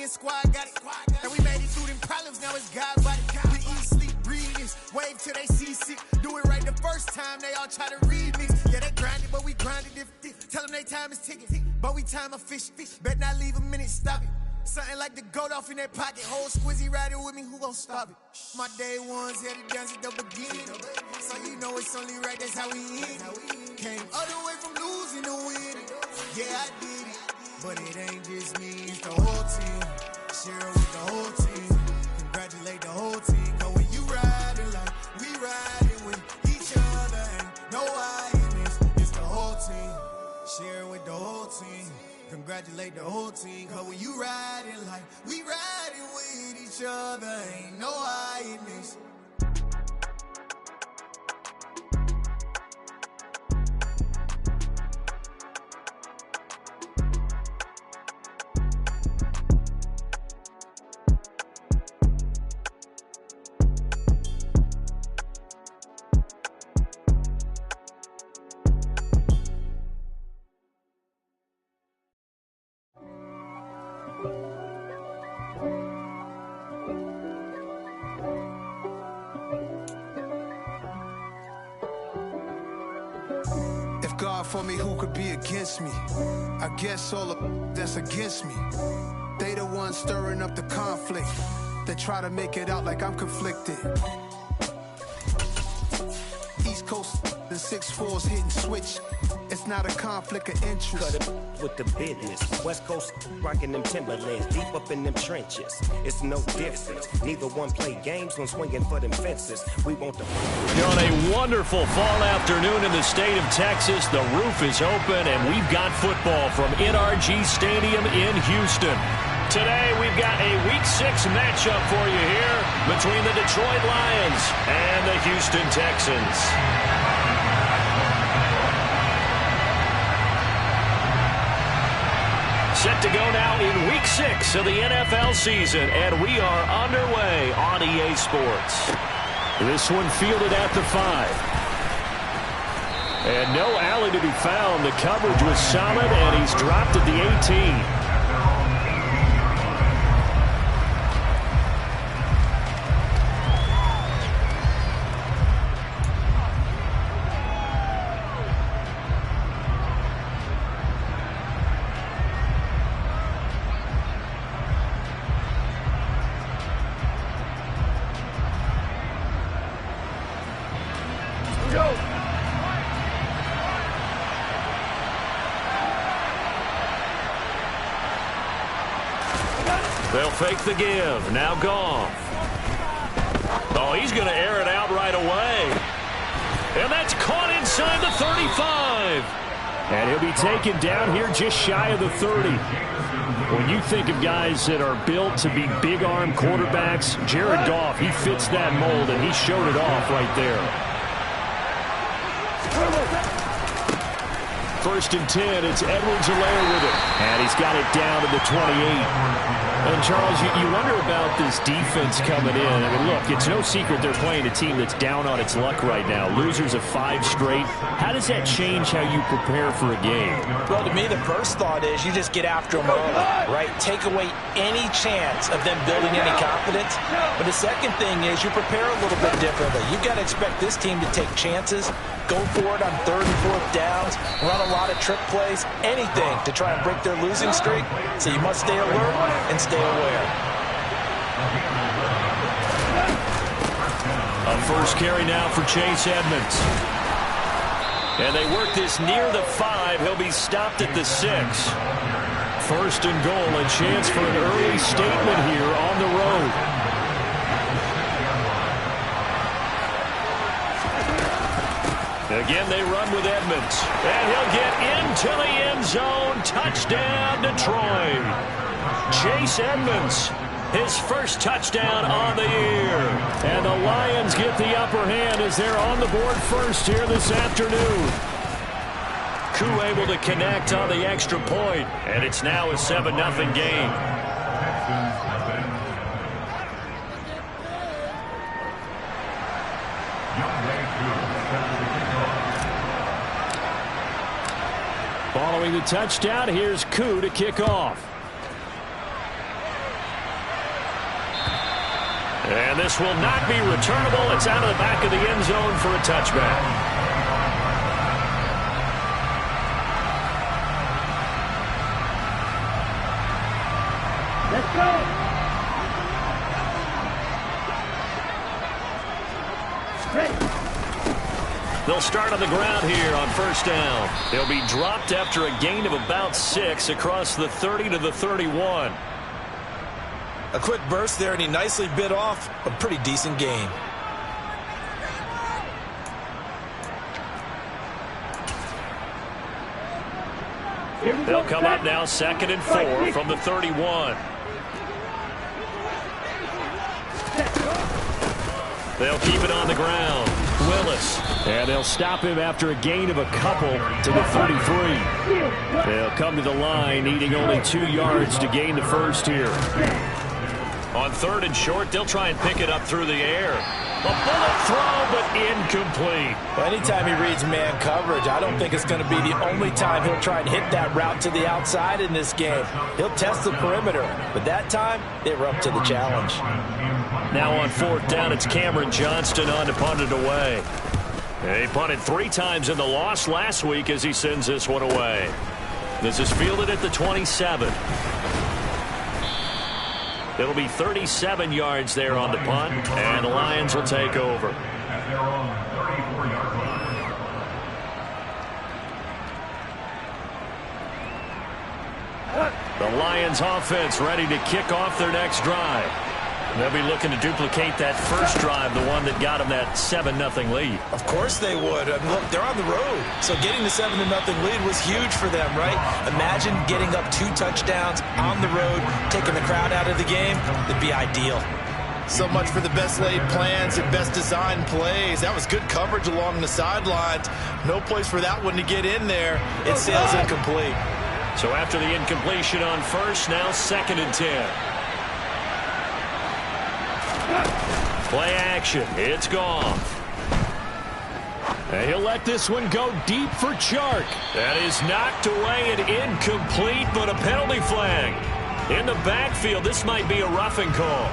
squad got it. And we made it through them problems, now it's God body. We eat, sleep, breathe this, wave till they see sick. Do it right the first time, they all try to read me. Yeah, they grinded, but we grinded if tell them they time is ticking. But we time a fish. Bet not leave a minute, stop it. Something like the goat off in their pocket. Whole squizzy riding with me, who gon' stop it? My day ones headed down at the beginning. So you know it's only right, that's how we end. Came all the way from losing to winning. Yeah, I did it. But it ain't just me, it's the whole team. Share it with the whole team. Congratulate the whole team. Cause when you riding like we riding with each other, ain't no I in this. It's the whole team. Share it with the whole team. Congratulate the whole team. Cause when you riding like we riding with each other, ain't no I in this. God for me, who could be against me? I guess all of that's against me. They the ones stirring up the conflict. They try to make it out like I'm conflicted. East Coast, the 6'4's hitting switch. It's not a conflict of interest. Cut it with the business. West Coast rocking them Timberlands, deep up in them trenches. It's no difference. Neither one play games when swinging for them fences. We want the. You're on a wonderful fall afternoon in the state of Texas. The roof is open, and we've got football from NRG Stadium in Houston. Today, we've got a Week 6 matchup for you here between the Detroit Lions and the Houston Texans. Set to go now in Week 6 of the NFL season, and we are underway on EA Sports. This one fielded at the 5. And no alley to be found. The coverage was solid, and he's dropped at the 18. They'll fake the give. Now Goff. Oh, he's going to air it out right away. And that's caught inside the 35. And he'll be taken down here just shy of the 30. When you think of guys that are built to be big-arm quarterbacks, Jared Goff, he fits that mold, and he showed it off right there. First and 10, it's Edwards-Helaire with it. And he's got it down to the 28. And, Charles, you wonder about this defense coming in. I mean, look, it's no secret they're playing a team that's down on its luck right now. Losers of 5 straight. How does that change how you prepare for a game? Well, to me, the first thought is you just get after them early, right? Take away any chance of them building any confidence. But the second thing is you prepare a little bit differently. You've got to expect this team to take chances, go for it on 3rd and 4th downs, run a lot of trick plays, anything to try and break their losing streak. So you must stay alert and stay aware. A first carry now for Chase Edmonds. And they work this near the 5. He'll be stopped at the 6. First and goal, a chance for an early statement here on the road. Again, they run with Edmonds. And he'll get into the end zone. Touchdown, Detroit. Chase Edmonds, his first touchdown on the year. And the Lions get the upper hand as they're on the board first here this afternoon. Koo able to connect on the extra point, and it's now a 7-0 game. Following the touchdown, here's Koo to kick off. And this will not be returnable. It's out of the back of the end zone for a touchback. Let's go. They'll start on the ground here on first down. They'll be dropped after a gain of about 6 across the 30 to the 31. A quick burst there, and he nicely bit off a pretty decent gain. They'll come up now 2nd and 4 from the 31. They'll keep it on the ground. Willis. And they'll stop him after a gain of a couple to the 33. They'll come to the line needing only 2 yards to gain the first here. On 3rd and short, they'll try and pick it up through the air. A bullet throw, but incomplete. Well, anytime he reads man coverage, I don't think it's going to be the only time he'll try and hit that route to the outside in this game. He'll test the perimeter, but that time, they were up to the challenge. Now on 4th down, it's Cameron Johnston on to punt it away. He punted 3 times in the loss last week as he sends this one away. This is fielded at the 27. It'll be 37 yards there on the punt, and the Lions will take over. The Lions offense ready to kick off their next drive. They'll be looking to duplicate that first drive, the one that got them that 7-0 lead. Of course they would. I mean, look, they're on the road. So getting the 7-0 lead was huge for them, right? Imagine getting up 2 touchdowns on the road, taking the crowd out of the game. It'd be ideal. So much for the best laid plans and best designed plays. That was good coverage along the sidelines. No place for that one to get in there. It sails incomplete. So after the incompletion on first, now 2nd and 10. Play action. It's gone. And he'll let this one go deep for Chark. That is knocked away and incomplete, but a penalty flag. In the backfield, this might be a roughing call.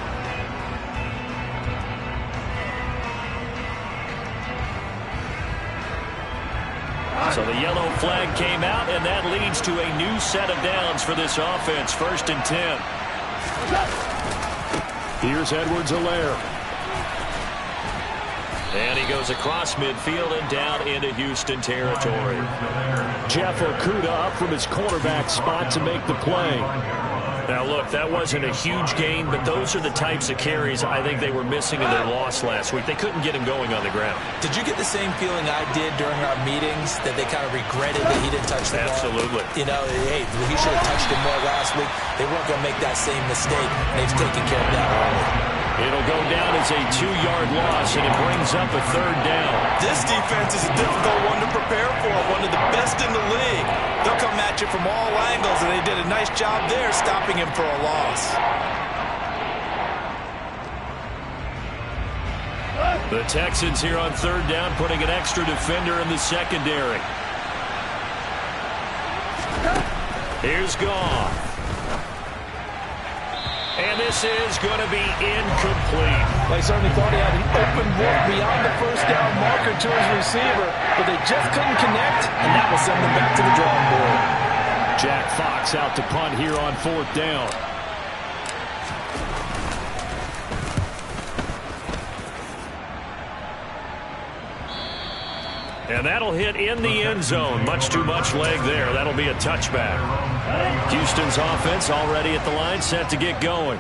So the yellow flag came out, and that leads to a new set of downs for this offense. 1st and 10. Here's Edwards-Helaire. And he goes across midfield and down into Houston territory. Jeff Okudah up from his quarterback spot to make the play. Now, look, that wasn't a huge gain, but those are the types of carries I think they were missing in their loss last week. They couldn't get him going on the ground. Did you get the same feeling I did during our meetings, that they kind of regretted that he didn't touch the ball? Absolutely. You know, hey, he should have touched it more last week. They weren't going to make that same mistake. They've taken care of that early. It'll go down as a 2-yard loss, and it brings up a 3rd down. This defense is a difficult one to prepare for, one of the best in the league. They'll come at you from all angles, and they did a nice job there stopping him for a loss. The Texans here on 3rd down, putting an extra defender in the secondary. Here's Goff. And this is going to be incomplete. They certainly thought he had an open look beyond the first down marker to his receiver, but they just couldn't connect, and that will send them back to the drawing board. Jack Fox out to punt here on 4th down. And that'll hit in the end zone. Much too much leg there. That'll be a touchback. Houston's offense already at the line, set to get going.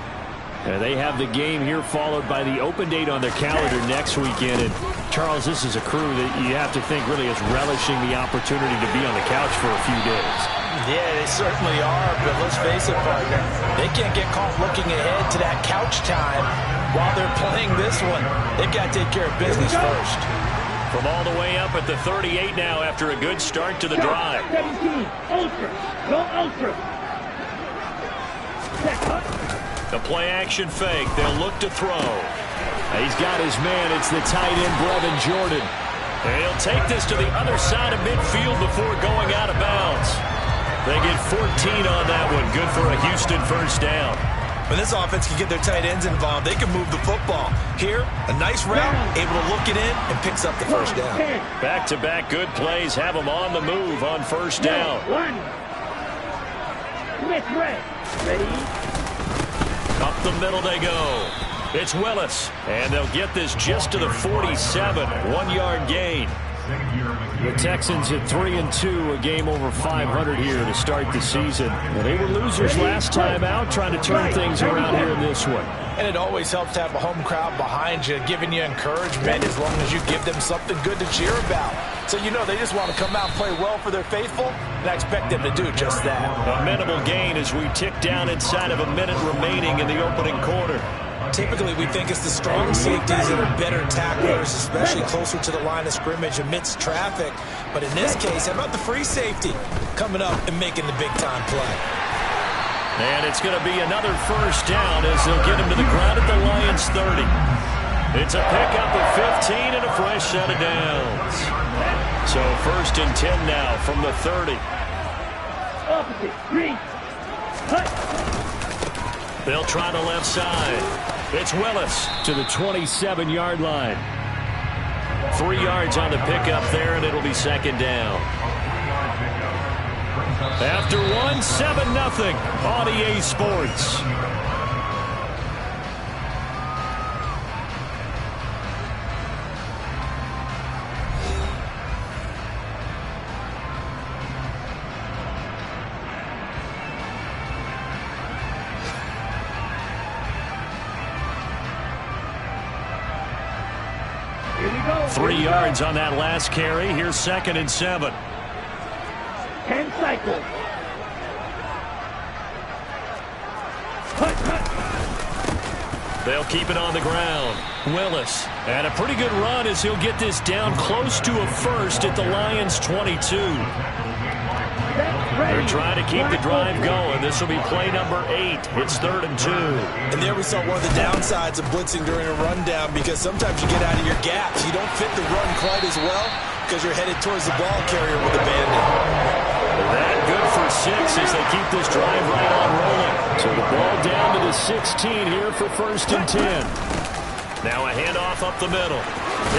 And they have the game here followed by the open date on their calendar next weekend. And Charles, this is a crew that you have to think really is relishing the opportunity to be on the couch for a few days. Yeah, they certainly are, but let's face it, partner. They can't get caught looking ahead to that couch time while they're playing this one. They've got to take care of business first. From all the way up at the 38 now after a good start to the drive. 17, ultra, go ultra. The play-action fake. They'll look to throw. He's got his man. It's the tight end, Brevin Jordan. And he'll take this to the other side of midfield before going out of bounds. They get 14 on that one. Good for a Houston first down. When this offense can get their tight ends involved, they can move the football. Here, a nice route, able to look it in, and picks up the first down. Back-to-back good plays have them on the move on first down. Ready? Up the middle they go. It's Willis, and they'll get this just to the 47, 1-yard gain. The Texans at 3-2, a game over 500 here to start the season. Well, they were losers last time out, trying to turn things around here in this one. And it always helps to have a home crowd behind you, giving you encouragement as long as you give them something good to cheer about. So you know they just want to come out and play well for their faithful, and I expect them to do just that. A minimal gain as we tick down inside of a minute remaining in the opening quarter. Typically, we think it's the strong safeties that are better tacklers, especially closer to the line of scrimmage amidst traffic. But in this case, how about the free safety coming up and making the big-time play? And it's going to be another first down as they'll get him to the ground at the Lions' 30. It's a pickup of 15 and a fresh set of downs. So 1st and 10 now from the 30. Opposite. Green. Cut. They'll try the left side. It's Willis to the 27-yard line. 3 yards on the pickup there, and it'll be second down. After one, 7-0 on EA Sports. Here we go. 3 yards on that last carry. Here's 2nd and 7. 10 cycles. They'll keep it on the ground. Willis, and a pretty good run as he'll get this down close to a first at the Lions' 22. They're trying to keep the drive going. This will be play number 8. It's 3rd and 2. And there we saw one of the downsides of blitzing during a rundown, because sometimes you get out of your gaps. You don't fit the run quite as well because you're headed towards the ball carrier with the bandit. That good for 6 as they keep this drive right on rolling. So the ball down to the 16 here for 1st and 10. Now a handoff up the middle.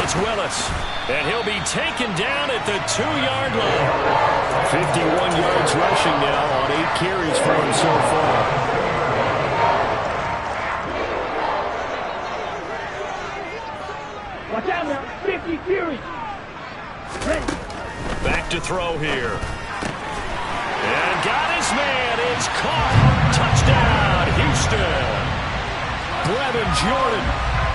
It's Willis, and he'll be taken down at the 2-yard line. 51 yards rushing now on 8 carries for him so far. Watch out now. 50 carries. Ready. Back to throw here. And got his man. It's caught. Touchdown, Houston. Brevin Jordan,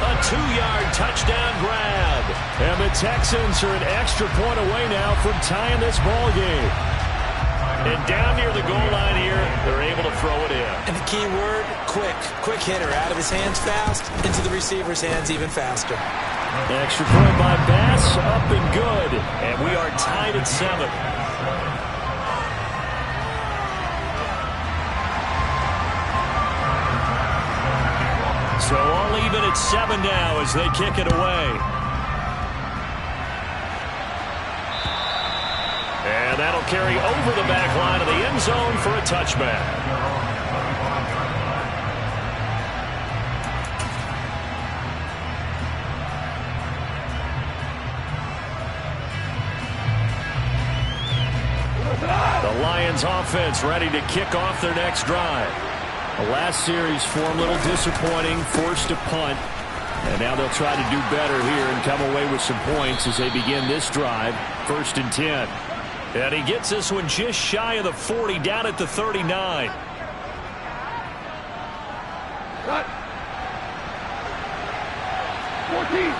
a 2-yard touchdown grab. And the Texans are an extra point away now from tying this ball game. And down near the goal line here, they're able to throw it in. And the key word, quick. Quick hitter. Out of his hands fast, into the receiver's hands even faster. Extra point by Bass, up and good. And we are tied at 7. So all even at 7 now as they kick it away. And that'll carry over the back line of the end zone for a touchback. The Lions offense ready to kick off their next drive. The last series for them a little disappointing, forced a punt. And now they'll try to do better here and come away with some points as they begin this drive. 1st and 10. And he gets this one just shy of the 40, down at the 39. Cut. 14.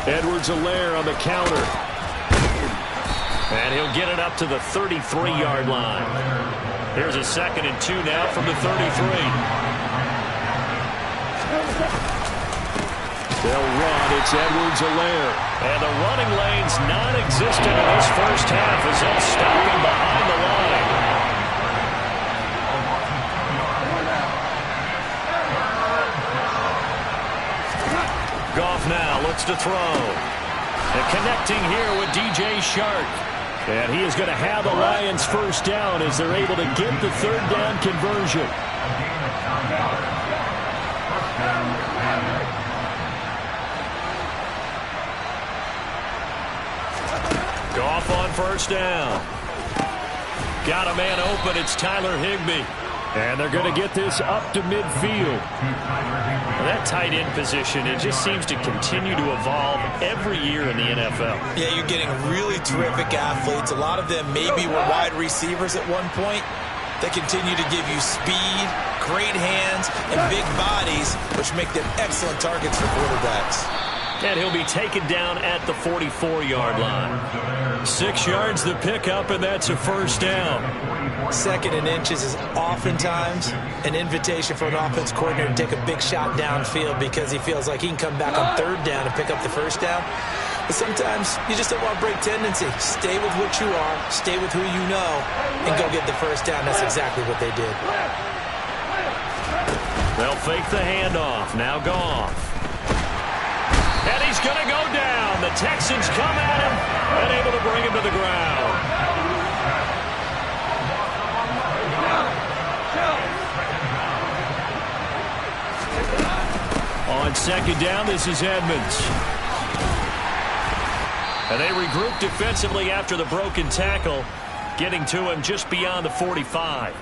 Edwards-Helaire on the counter. And he'll get it up to the 33-yard line. Here's a 2nd and 2 now from the 33. They'll run. It's Edwards-Helaire. And the running lane's non-existent in this first half as they'll stop him behind the line. Goff now looks to throw. And connecting here with DJ Shark. And he is going to have the Lions first down as they're able to get the third down conversion. Goff on first down. Got a man open. It's Tyler Higbee. And they're going to get this up to midfield. That tight end position, it just seems to continue to evolve every year in the NFL. Yeah, you're getting really terrific athletes. A lot of them maybe were wide receivers at one point. They continue to give you speed, great hands, and big bodies, which make them excellent targets for quarterbacks. And he'll be taken down at the 44-yard line. 6 yards the pickup, and that's a first down. 2nd and inches is oftentimes an invitation for an offense coordinator to take a big shot downfield because he feels like he can come back on 3rd down and pick up the first down. But sometimes you just don't want to break tendency. Stay with what you are, stay with who you know, and go get the first down. That's exactly what they did. They'll fake the handoff. Now Goff. And he's going to go down. The Texans come at him and able to bring him to the ground. On 2nd down, this is Edmonds. And they regroup defensively after the broken tackle, getting to him just beyond the 45.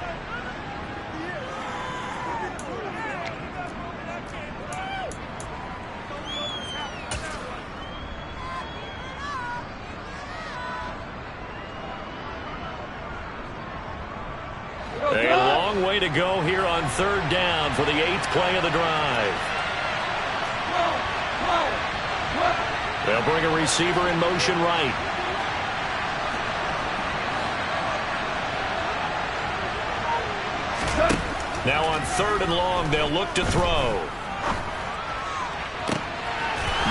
A long way to go here on 3rd down for the 8th play of the drive. They'll bring a receiver in motion right. Now on 3rd and long, they'll look to throw.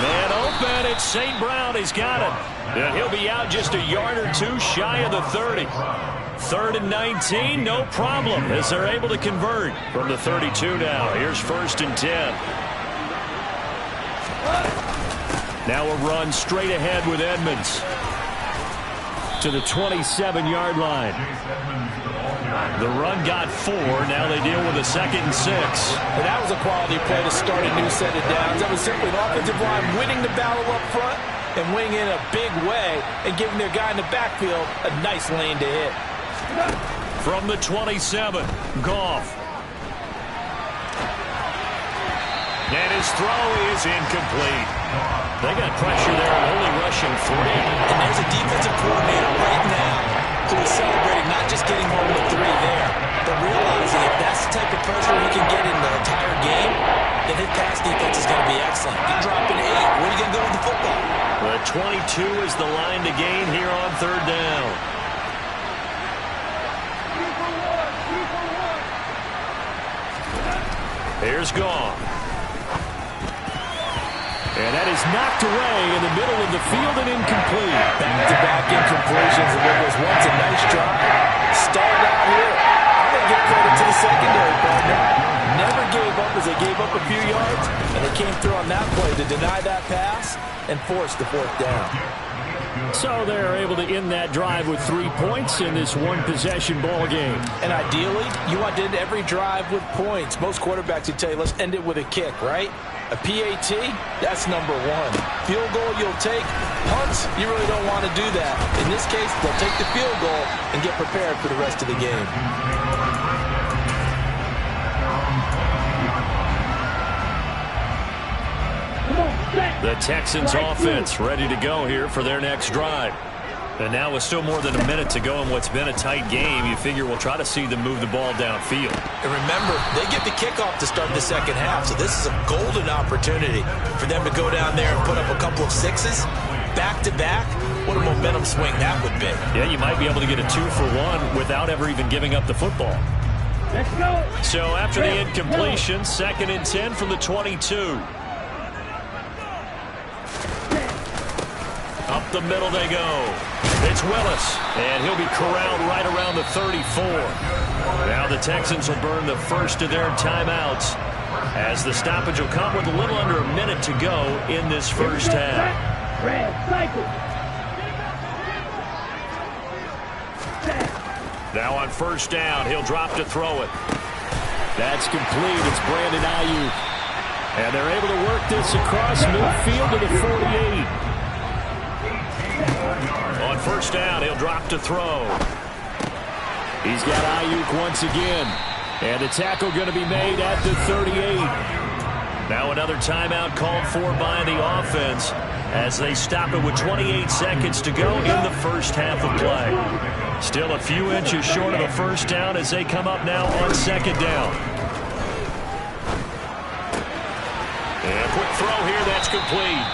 Man open, it's St. Brown. He's got it. And he'll be out just a yard or two shy of the 30. 3rd and 19, no problem, as they're able to convert from the 32 now. Here's 1st and 10. Now a run straight ahead with Edmonds to the 27-yard line. The run got 4. Now they deal with a 2nd and 6. And that was a quality play to start a new set of downs. That was simply an offensive line winning the battle up front and winning in a big way and giving their guy in the backfield a nice lane to hit. From the 27, Goff. And his throw is incomplete. They got pressure there, only rushing 3. And there's a defensive coordinator right now who is celebrating not just getting home with 3 there, but realizing if that's the type of pressure he can get in the entire game, then his pass defense is going to be excellent. You're dropping 8. Where are you going to go with the football? The 22 is the line to gain here on 3rd down. Here's Goff. And that is knocked away in the middle of the field and incomplete. Back-to-back incompletions, and what was once a nice drive stalled out here. I'm going to give credit to the secondary partner. Never gave up as they gave up a few yards, and they came through on that play to deny that pass and force the 4th down. So they're able to end that drive with 3 points in this one-possession ball game. And ideally, you want to end every drive with points. Most quarterbacks would tell you, let's end it with a kick, right? A PAT, that's number 1. Field goal you'll take. Punts, you really don't want to do that. In this case, they'll take the field goal and get prepared for the rest of the game. The Texans offense ready to go here for their next drive. And now with still more than a minute to go in what's been a tight game, you figure we'll try to see them move the ball downfield. And remember, they get the kickoff to start the second half, so this is a golden opportunity for them to go down there and put up a couple of 6s back-to-back. What a momentum swing that would be. Yeah, you might be able to get a 2-for-1 without ever even giving up the football. Let's go. So after the incompletion, 2nd and 10 from the 22. Up the middle they go. It's Willis, and he'll be corralled right around the 34. Now the Texans will burn the first of their timeouts as the stoppage will come with a little under a minute to go in this first half. Red cycle. Now on first down, he'll drop to throw it. That's complete. It's Brandon Ayuk. And they're able to work this across midfield to the 48. On first down, he'll drop to throw. He's got Ayuk once again. And the tackle going to be made at the 38. Now another timeout called for by the offense as they stop it with 28 seconds to go in the first half of play. Still a few inches short of a first down as they come up now on second down. And quick throw here, that's complete.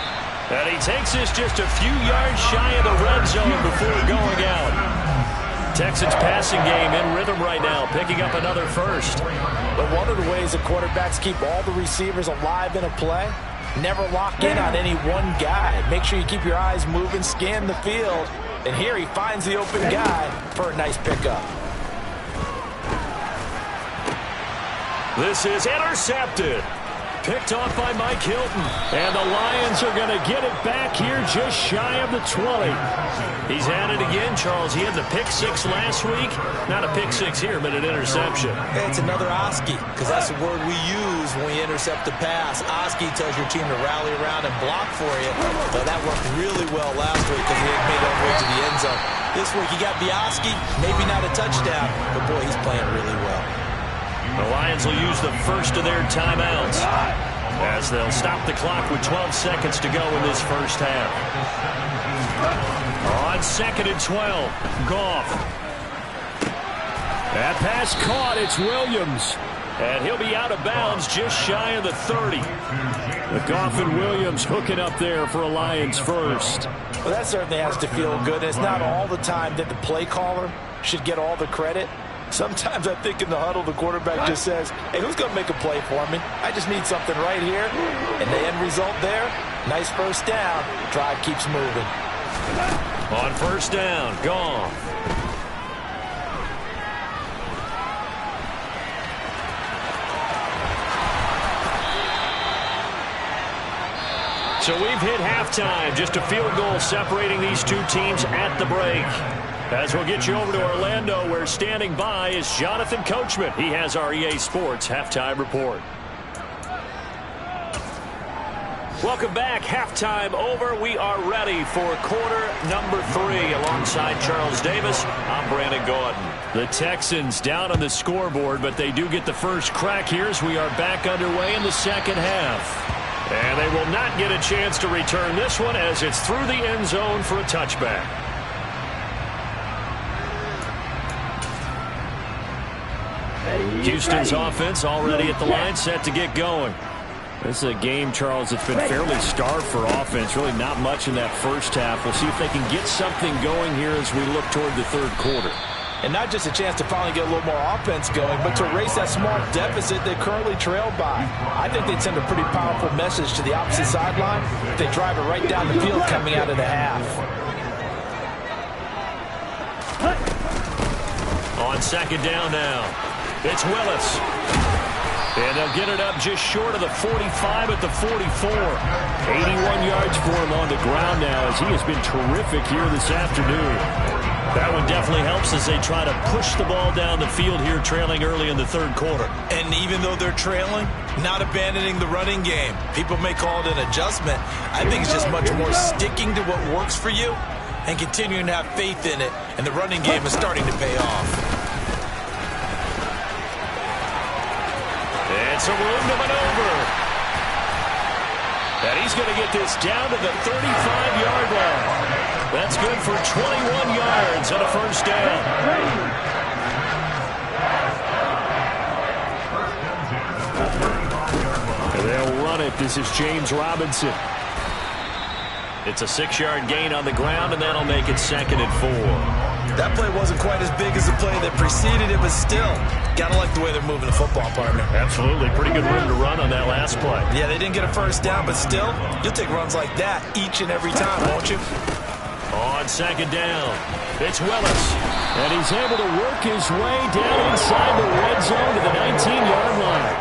And he takes this just a few yards shy of the red zone before going out. Texans passing game in rhythm right now, picking up another first. But one of the ways that quarterbacks keep all the receivers alive in a play, never lock in on any one guy. Make sure you keep your eyes moving, scan the field. And here he finds the open guy for a nice pickup. This is intercepted. Picked off by Mike Hilton. And the Lions are going to get it back here just shy of the 20. He's at it again, Charles. He had the pick six last week. Not a pick six here, but an interception. It's another Oski, because that's the word we use when we intercept a pass. Oski tells your team to rally around and block for you. So that worked really well last week because he had made it all the way to the end zone. This week he got the Oski, maybe not a touchdown, but boy, he's playing really well. The Lions will use the first of their timeouts as they'll stop the clock with 12 seconds to go in this first half. On second and 12, Goff. That pass caught. It's Williams. And he'll be out of bounds just shy of the 30. The Goff and Williams hooking up there for a Lions first. Well, that certainly has to feel good. It's not all the time that the play caller should get all the credit. Sometimes I think in the huddle, the quarterback just says, hey, who's going to make a play for me? I just need something right here. And the end result there, nice first down. Drive keeps moving. On first down, Goff. So we've hit halftime. Just a field goal separating these two teams at the break. As we'll get you over to Orlando, where standing by is Jonathan Coachman. He has our EA Sports Halftime Report. Welcome back. Halftime over. We are ready for quarter number 3. Alongside Charles Davis, I'm Brandon Gordon. The Texans down on the scoreboard, but they do get the first crack here as we are back underway in the second half. And they will not get a chance to return this one as it's through the end zone for a touchback. Houston's offense already at the line, set to get going. This is a game, Charles, that's been fairly starved for offense. Really not much in that first half. We'll see if they can get something going here as we look toward the third quarter. And not just a chance to finally get a little more offense going, but to erase that small deficit they currently trailed by. I think they'd send a pretty powerful message to the opposite sideline if they drive it right down the field coming out of the half. On second down now, it's Willis. And they'll get it up just short of the 45 at the 44. 81 yards for him on the ground now as he has been terrific here this afternoon. That one definitely helps as they try to push the ball down the field here, trailing early in the third quarter. And even though they're trailing, not abandoning the running game. People may call it an adjustment. I think it's just much more sticking to what works for you and continuing to have faith in it. And the running game is starting to pay off. And some room to maneuver. And he's going to get this down to the 35-yard line. That's good for 21 yards and a first down. And they'll run it. This is James Robinson. It's a 6-yard gain on the ground, and that'll make it 2nd and 4. That play wasn't quite as big as the play that preceded it, but still, gotta like the way they're moving the football, partner. Absolutely. Pretty good room to run on that last play. Yeah, they didn't get a first down, but still, you'll take runs like that each and every time, won't you? On second down, it's Willis. And he's able to work his way down inside the red zone to the 19-yard line.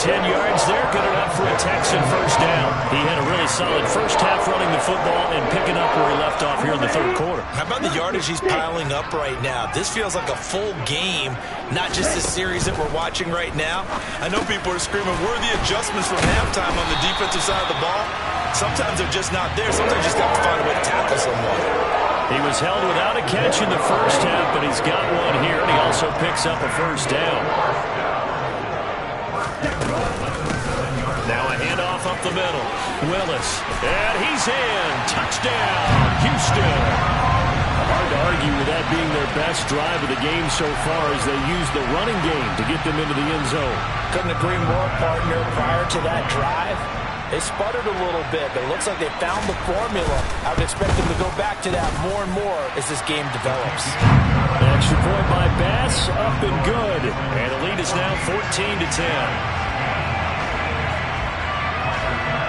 10 yards there. Good enough for a Texan first down. He had a really solid first half running the football and picking up where he left off here in the third quarter. How about the yardage he's piling up right now? This feels like a full game, not just the series that we're watching right now. I know people are screaming, where are the adjustments from halftime on the defensive side of the ball? Sometimes they're just not there. Sometimes you just got to find a way to tackle someone. He was held without a catch in the first half, but he's got one here, and he also picks up a first down. Now a handoff up the middle. Willis, and he's in. Touchdown, Houston. Hard to argue with that being their best drive of the game so far as they use the running game to get them into the end zone. Couldn't agree more, partner. Prior to that drive, they sputtered a little bit, but it looks like they found the formula. I would expect them to go back to that more and more as this game develops. An extra point by Bass, up and good. And the lead is now 14-10.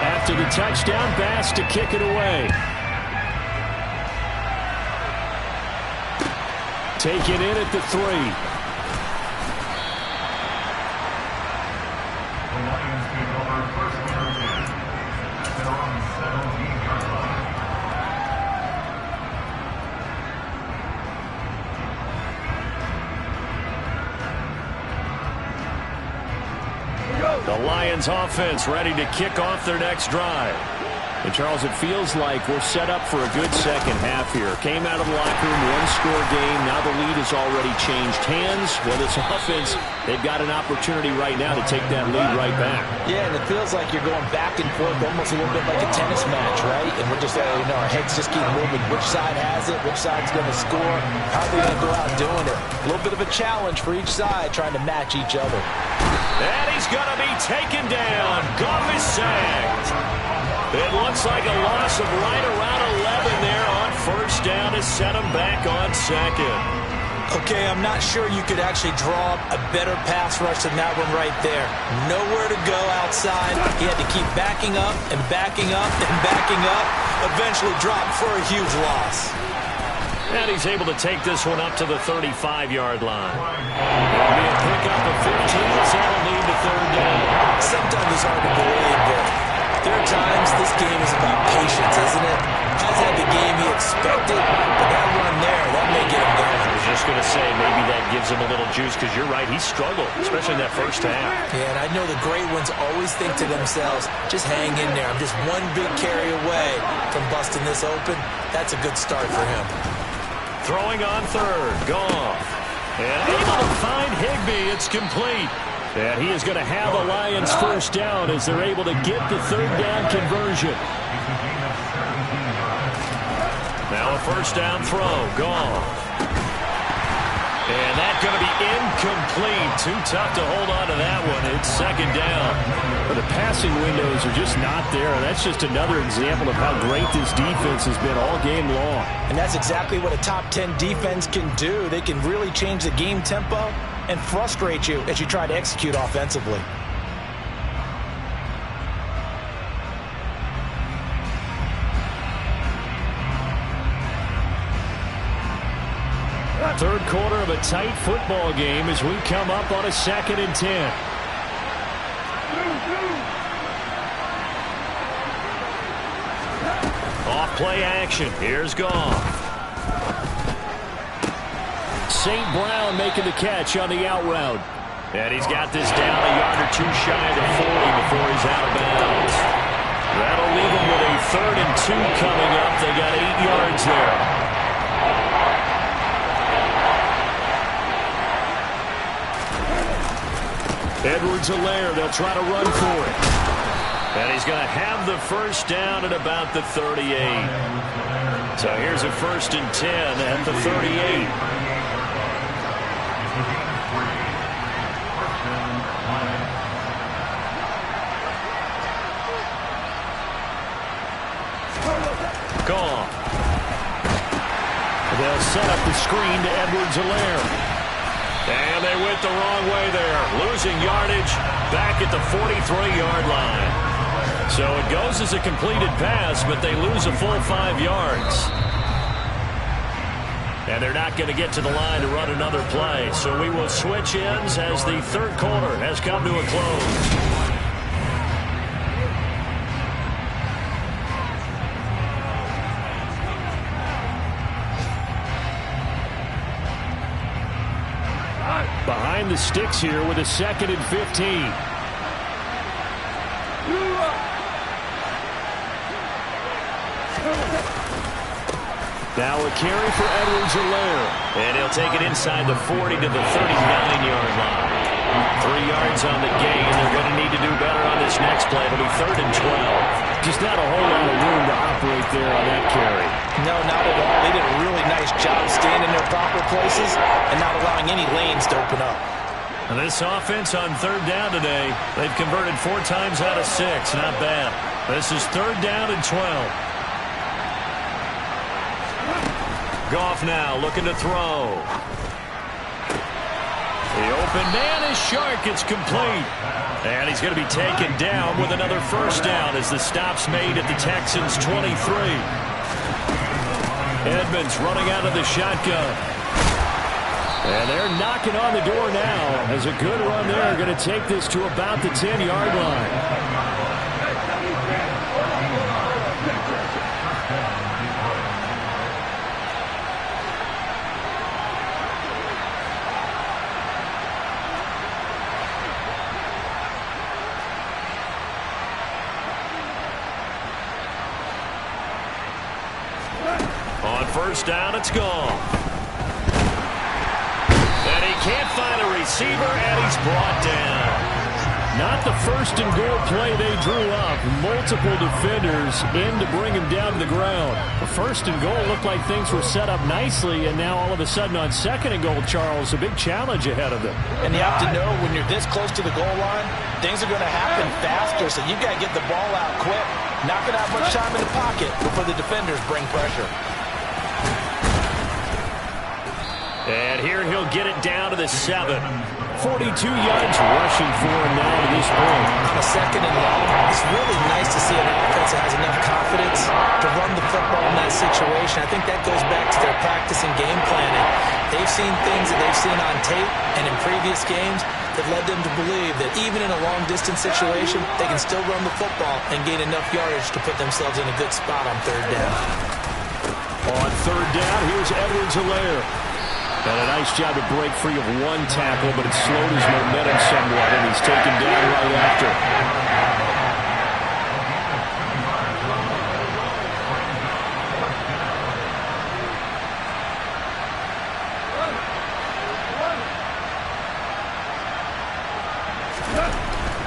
After the touchdown, Bass to kick it away. Taken in at the 3. The Lions offense ready to kick off their next drive. And, Charles, it feels like we're set up for a good second half here. Came out of the locker room, one-score game. Now the lead has already changed hands. Well, this offense, they've got an opportunity right now to take that lead right back. Yeah, and it feels like you're going back and forth almost a little bit like a tennis match, right? And we're just, our heads just keep moving. Which side has it? Which side's going to score? How are they going to go out doing it? A little bit of a challenge for each side trying to match each other. And he's going to be taken down. Goff is sacked. It looks like a loss of right around 11 there on first down to set him back on second. Okay, I'm not sure you could actually draw a better pass rush than that one right there. Nowhere to go outside. He had to keep backing up and backing up and backing up. Eventually dropped for a huge loss. And he's able to take this one up to the 35-yard line. It'll be a pickup of 15, so that'll lead to third down. Sometimes it's hard to believe, but there are times this game is about patience, isn't it? Has had the game he expected, but that run there, that may get him going. I was just going to say, maybe that gives him a little juice, because you're right, he struggled, especially in that first half. Yeah, and I know the great ones always think to themselves, just hang in there. I'm just one big carry away from busting this open. That's a good start for him. Throwing on third, Goff. And able to find Higbee, it's complete. And he is going to have a Lions first down as they're able to get the third down conversion. Now a first down throw, Goff. And that's going to be incomplete. Too tough to hold on to that one. It's second down. But the passing windows are just not there. That's just another example of how great this defense has been all game long. And that's exactly what a top 10 defense can do. They can really change the game tempo and frustrate you as you try to execute offensively. Third quarter of a tight football game as we come up on a 2nd and 10. Off play action. Here's Goff. St. Brown making the catch on the out route. And he's got this down a yard or two shy of the 40 before he's out of bounds. That'll leave him with a 3rd and 2 coming up. They got 8 yards there. Edwards-Helaire, they'll try to run for it. And he's going to have the first down at about the 38. So here's a 1st and 10 at the 38. Gone. They'll set up the screen to Edwards-Helaire. And they went the wrong way there. Losing yardage back at the 43-yard line. So it goes as a completed pass, but they lose a full 5 yards. And they're not going to get to the line to run another play. So we will switch ends as the third quarter has come to a close. Behind the sticks here with a 2nd and 15. Now a carry for Edwards-Helaire. And he'll take it inside the 40 to the 39-yard line. 3 yards on the gain. They're going to need to do better on this next play. It'll be 3rd and 12. Just not a whole lot of room to operate there on that carry. No, not at all. They did a really nice job staying in their proper places and not allowing any lanes to open up. And this offense on 3rd down today, they've converted 4 times out of 6. Not bad. This is 3rd down and 12. Goff now looking to throw. The open man is Shark. It's complete. And he's going to be taken down with another 1st down as the stop's made at the Texans' 23. Edmonds running out of the shotgun. And they're knocking on the door now. As a good run there, going to take this to about the 10-yard line. On 1st down, it's gone. And he can't find a receiver, and he's brought down. Not the 1st and goal play they drew up. Multiple defenders in to bring him down to the ground. The 1st and goal looked like things were set up nicely, and now all of a sudden on 2nd and goal, Charles, a big challenge ahead of them. And you have to know when you're this close to the goal line, things are going to happen faster, so you've got to get the ball out quick. Not going to have much time in the pocket before the defenders bring pressure. And here he'll get it down to the 7. 42 yards rushing for him now to this point. On a 2nd and long, it's really nice to see an offense that has enough confidence to run the football in that situation. I think that goes back to their practice and game planning. They've seen things that they've seen on tape and in previous games that led them to believe that even in a long-distance situation, they can still run the football and gain enough yardage to put themselves in a good spot on 3rd down. On 3rd down, here's Edwards-Helaire. And a nice job to break free of 1 tackle, but it slowed his momentum somewhat, and he's taken down right after.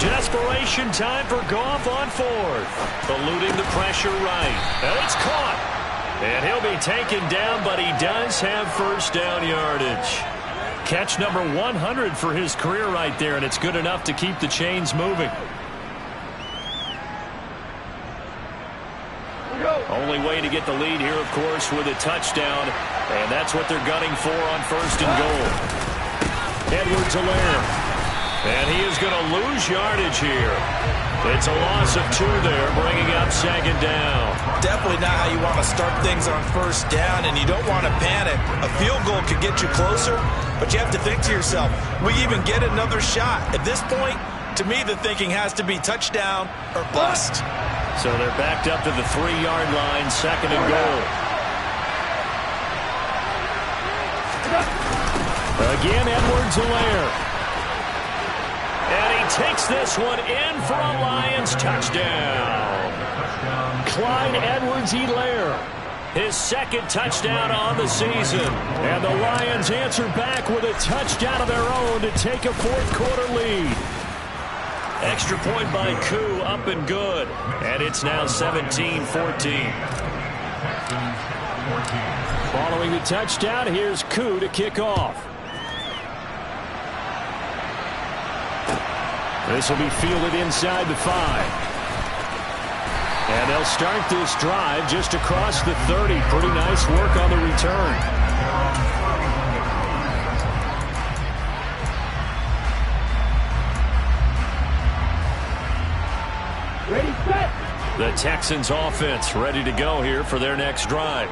Desperation time for Goff on 4th. Eluding the pressure right. And it's caught. And he'll be taken down, but he does have 1st down yardage. Catch number 100 for his career right there, and it's good enough to keep the chains moving. Only way to get the lead here, of course, with a touchdown, and that's what they're gunning for on 1st and goal. Edwards-Helaire, and he is going to lose yardage here. It's a loss of 2 there, bringing up 2nd down. Definitely not how you want to start things on 1st down, and you don't want to panic. A field goal could get you closer, but you have to think to yourself, we even get another shot. At this point, to me, the thinking has to be touchdown or bust. So they're backed up to the 3-yard line, 2nd and goal. Again, Edwards-Helaire. And he takes this one in for a Lions touchdown. Clyde Edwards-Helaire, his 2nd touchdown on the season. And the Lions answer back with a touchdown of their own to take a 4th-quarter lead. Extra point by Koo, up and good. And it's now 17-14. Following the touchdown, here's Koo to kick off. This will be fielded inside the 5. And they'll start this drive just across the 30. Pretty nice work on the return. Ready, set. The Texans offense ready to go here for their next drive.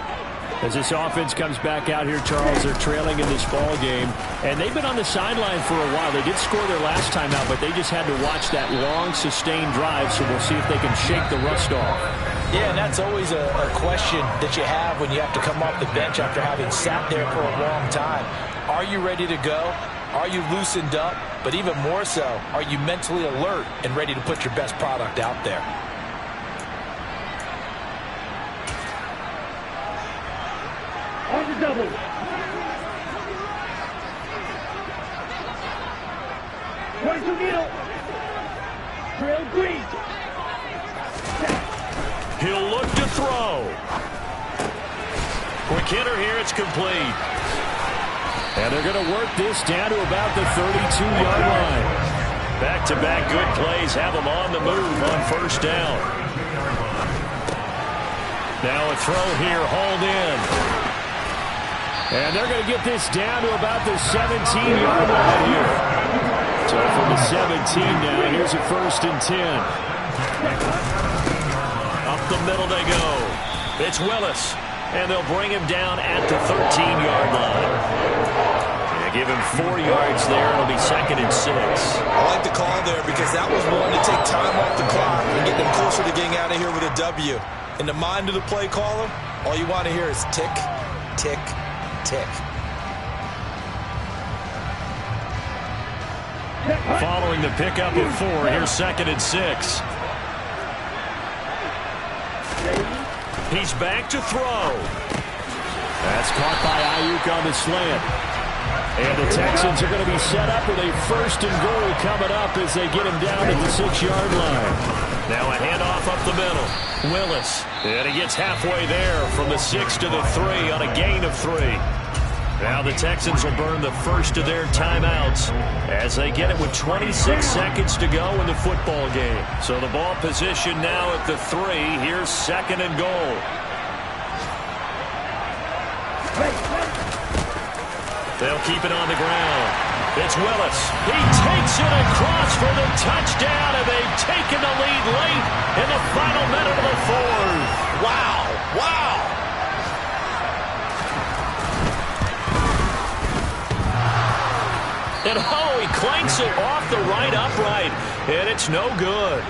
As this offense comes back out here, Charles, they're trailing in this ball game, and they've been on the sideline for a while. They did score their last time out, but they just had to watch that long, sustained drive, so we'll see if they can shake the rust off. Yeah, and that's always a question that you have when you have to come off the bench after having sat there for a long time. Are you ready to go? Are you loosened up? But even more so, are you mentally alert and ready to put your best product out there? On the double. Point to middle. Trail green. He'll look to throw. Quick hitter here, it's complete. And they're going to work this down to about the 32-yard line. Back-to-back good plays have them on the move on first down. Now a throw here, hauled in. And they're going to get this down to about the 17-yard line here. So from the 17 now, here's a 1st and 10. Up the middle they go. It's Willis. And they'll bring him down at the 13-yard line. They give him 4 yards there. It'll be 2nd and 6. I like the call there because that was one to take time off the clock and get them closer to getting out of here with a W. In the mind of the play caller, all you want to hear is tick, tick, tick. Following the pickup of 4, here's 2nd and 6. He's back to throw. That's caught by Ayuk on the slant. And the Texans are going to be set up with a 1st and goal coming up as they get him down at the 6-yard line. Now a handoff up the middle. Willis. And he gets halfway there from the 6 to the 3 on a gain of 3. Now the Texans will burn the first of their timeouts as they get it with 26 seconds to go in the football game. So the ball position now at the 3. Here's 2nd and goal. They'll keep it on the ground. It's Willis. He takes it across for the touchdown, and they've taken the lead late in the final minute of the 4th. Wow. Wow. And oh, he clanks it off the right upright, and it's no good.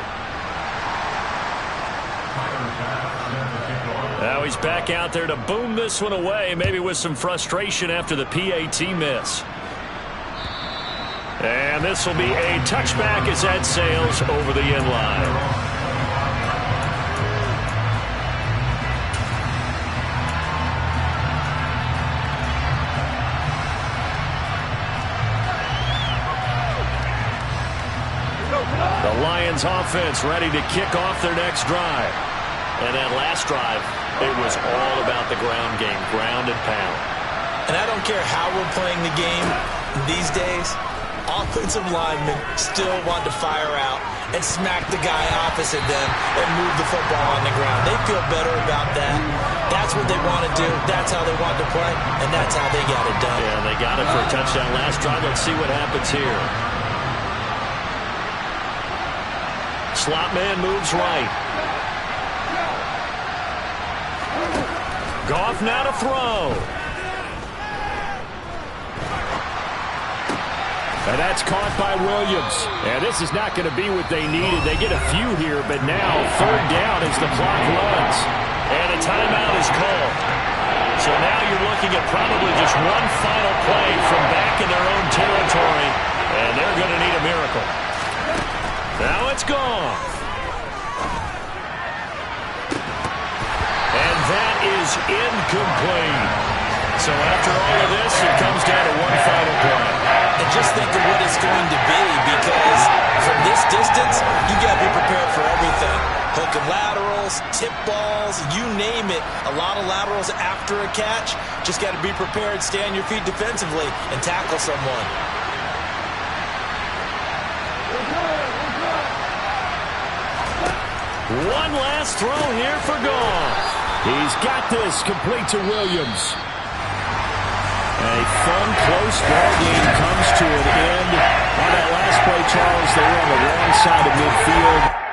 Now he's back out there to boom this one away, maybe with some frustration after the PAT miss. And this will be a touchback as that sails over the end line. The Lions offense ready to kick off their next drive. And that last drive, it was all about the ground game, ground and pound. And I don't care how we're playing the game these days, offensive linemen still want to fire out and smack the guy opposite them and move the football on the ground. They feel better about that. That's what they want to do. That's how they want to play, and that's how they got it done. Yeah, they got it for a touchdown last drive. Let's see what happens here. Slot man moves right. Goff now to throw. And that's caught by Williams. And this is not going to be what they needed. They get a few here, but now 3rd down as the clock runs. And a timeout is called. So now you're looking at probably just one final play from back in their own territory. And they're going to need a miracle. Now it's gone. And that is incomplete. So after all of this, it comes down to one final play. And just think of what it's going to be, because from this distance, you got to be prepared for everything. Hook and laterals, tip balls, you name it. A lot of laterals after a catch. Just got to be prepared, stay on your feet defensively, and tackle someone. One last throw here for Goff. He's got this complete to Williams. A fun, close ball game comes to an end. On that last play, Charles, they were on the wrong side of midfield.